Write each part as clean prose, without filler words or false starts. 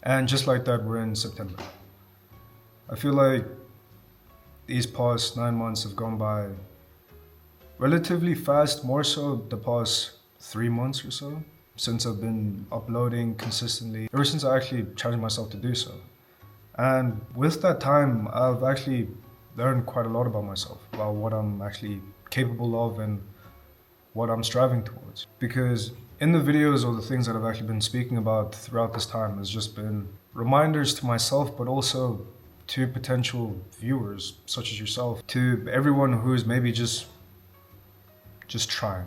And just like that, we're in September. I feel like these past 9 months have gone by relatively fast, more so the past 3 months or so, since I've been uploading consistently, ever since I actually challenged myself to do so. And with that time, I've actually learned quite a lot about myself, about what I'm actually capable of and what I'm striving towards. Because in the videos or the things that I've actually been speaking about throughout this time has just been reminders to myself, but also to potential viewers such as yourself, to everyone who's maybe just trying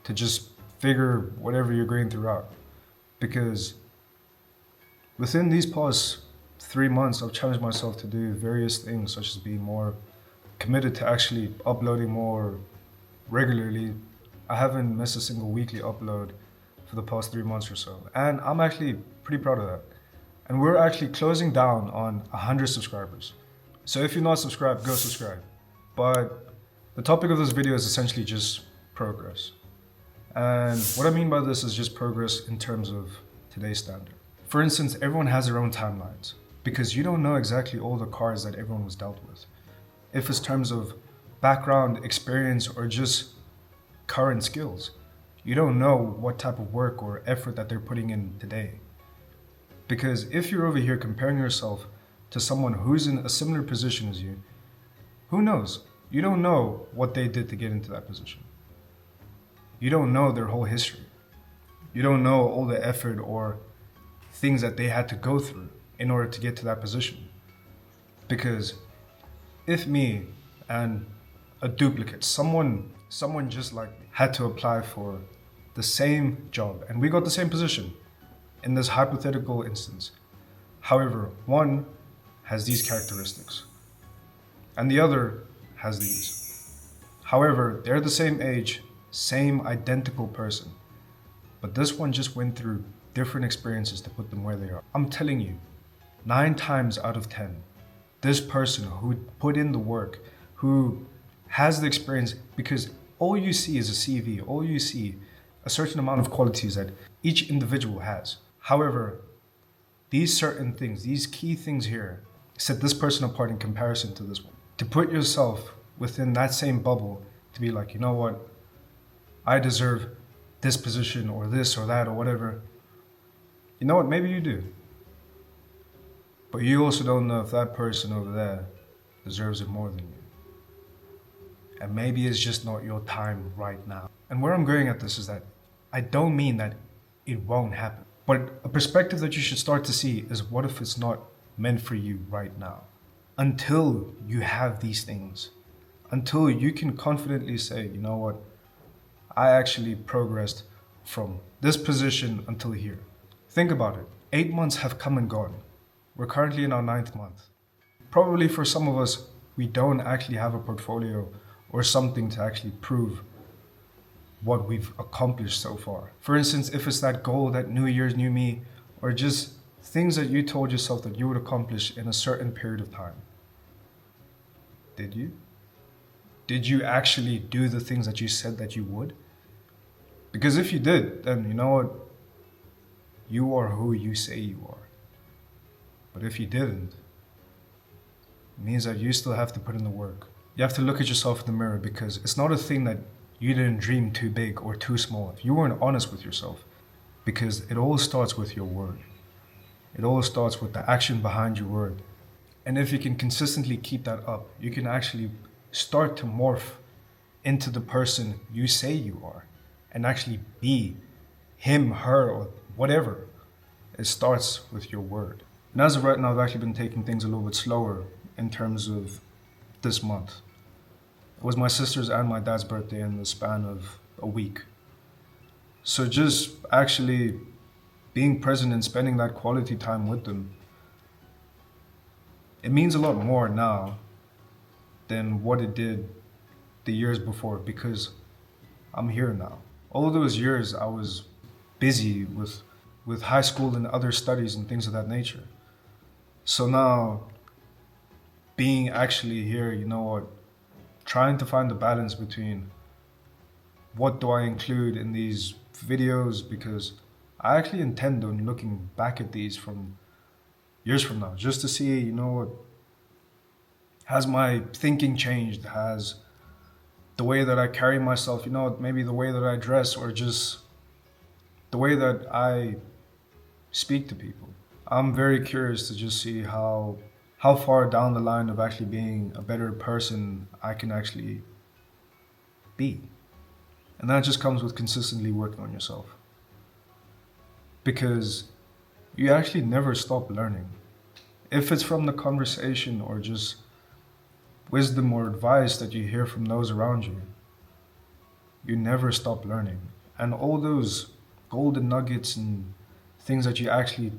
to just figure whatever you're going through out. Because within these past 3 months, I've challenged myself to do various things, such as being more committed to actually uploading more regularly. I haven't missed a single weekly upload for the past 3 months or so. And I'm actually pretty proud of that. And we're actually closing down on 100 subscribers. So if you're not subscribed, go subscribe. But the topic of this video is essentially just progress. And what I mean by this is just progress in terms of today's standard. For instance, everyone has their own timelines because you don't know exactly all the cards that everyone was dealt with. If it's terms of background, experience, or just current skills, you don't know what type of work or effort that they're putting in today. Because if you're over here comparing yourself to someone who's in a similar position as you, who knows? You don't know what they did to get into that position. You don't know their whole history. You don't know all the effort or things that they had to go through in order to get to that position. Because if me and a duplicate, someone just like me, had to apply for the same job and we got the same position in this hypothetical instance. However, one has these characteristics and the other has these. However, they're the same age, same identical person, but this one just went through different experiences to put them where they are. I'm telling you, 9 times out of 10, this person who put in the work, who has the experience, because all you see is a CV, all you see a certain amount of qualities that each individual has. However, these certain things, these key things here, set this person apart in comparison to this one. To put yourself within that same bubble, to be like, you know what, I deserve this position or this or that or whatever. You know what, maybe you do. But you also don't know if that person over there deserves it more than you. And maybe it's just not your time right now. And where I'm going at this is that I don't mean that it won't happen. But a perspective that you should start to see is, what if it's not meant for you right now? Until you have these things, until you can confidently say, you know what, I actually progressed from this position until here. Think about it. 8 months have come and gone. We're currently in our 9th month. Probably for some of us, we don't actually have a portfolio or something to actually prove what we've accomplished so far. For instance, if it's that goal, that New Year's, new me, or just things that you told yourself that you would accomplish in a certain period of time. Did you? Did you actually do the things that you said that you would? Because if you did, then you know what? You are who you say you are. But if you didn't, it means that you still have to put in the work. You have to look at yourself in the mirror, because it's not a thing that you didn't dream too big or too small. If you weren't honest with yourself, because it all starts with your word. It all starts with the action behind your word. And if you can consistently keep that up, you can actually start to morph into the person you say you are and actually be him, her, or whatever. It starts with your word. And as of right now, I've actually been taking things a little bit slower in terms of this month. It was my sister's and my dad's birthday in the span of a week. So just actually being present and spending that quality time with them, it means a lot more now than what it did the years before, because I'm here now. All those years I was busy with high school and other studies and things of that nature. So now, being actually here, you know what, trying to find the balance between what do I include in these videos, because I actually intend on looking back at these from years from now, just to see, you know what, has my thinking changed? Has the way that I carry myself, you know, maybe the way that I dress, or just the way that I speak to people. I'm very curious to just see how far down the line of actually being a better person I can actually be. And that just comes with consistently working on yourself. Because you actually never stop learning. If it's from the conversation or just wisdom or advice that you hear from those around you, you never stop learning. And all those golden nuggets and things that you actually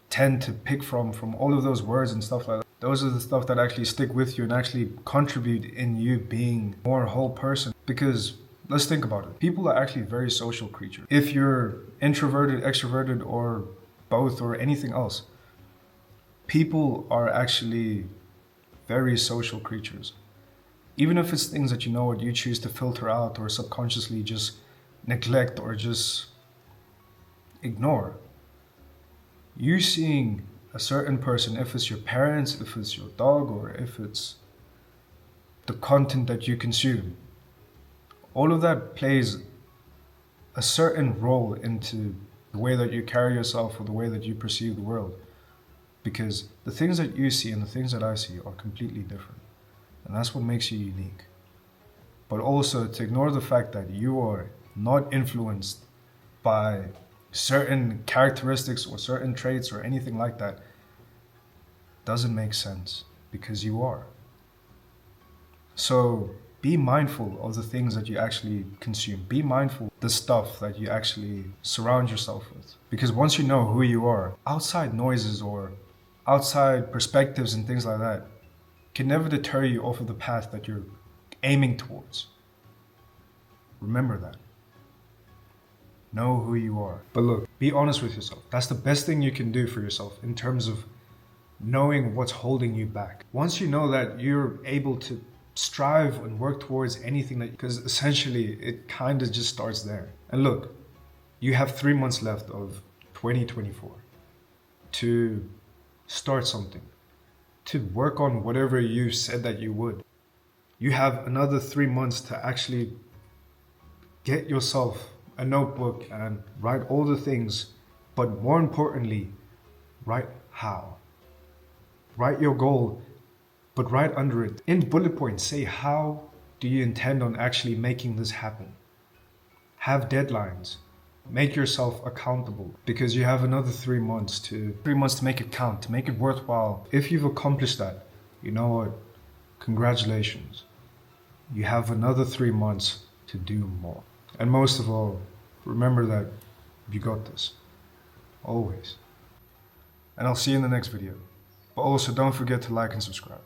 tend to pick from all of those words and stuff like that, those are the stuff that actually stick with you and actually contribute in you being a more whole person. Because let's think about it. People are actually very social creatures. If you're introverted, extroverted, or both, or anything else, people are actually very social creatures. Even if it's things that you know what you choose to filter out or subconsciously just neglect or just ignore. You seeing a certain person, if it's your parents, if it's your dog, or if it's the content that you consume, all of that plays a certain role into the way that you carry yourself or the way that you perceive the world. Because the things that you see and the things that I see are completely different. And that's what makes you unique. But also to ignore the fact that you are not influenced by certain characteristics or certain traits or anything like that doesn't make sense, because you are. So be mindful of the things that you actually consume. Be mindful of the stuff that you actually surround yourself with. Because once you know who you are, outside noises or outside perspectives and things like that can never deter you off of the path that you're aiming towards. Remember that. Know who you are. But look, be honest with yourself. That's the best thing you can do for yourself in terms of knowing what's holding you back. Once you know that, you're able to strive and work towards anything that, because essentially it kind of just starts there. And look, you have 3 months left of 2024 to start something, to work on whatever you said that you would. You have another 3 months to actually get yourself a notebook and write all the things, but more importantly, write how. Write your goal, but write under it, in bullet points, say how do you intend on actually making this happen. Have deadlines. Make yourself accountable, because you have another 3 months to make it count, to make it worthwhile. If you've accomplished that, you know what? Congratulations. You have another 3 months to do more. And most of all, remember that you got this. Always. And I'll see you in the next video. But also don't forget to like and subscribe.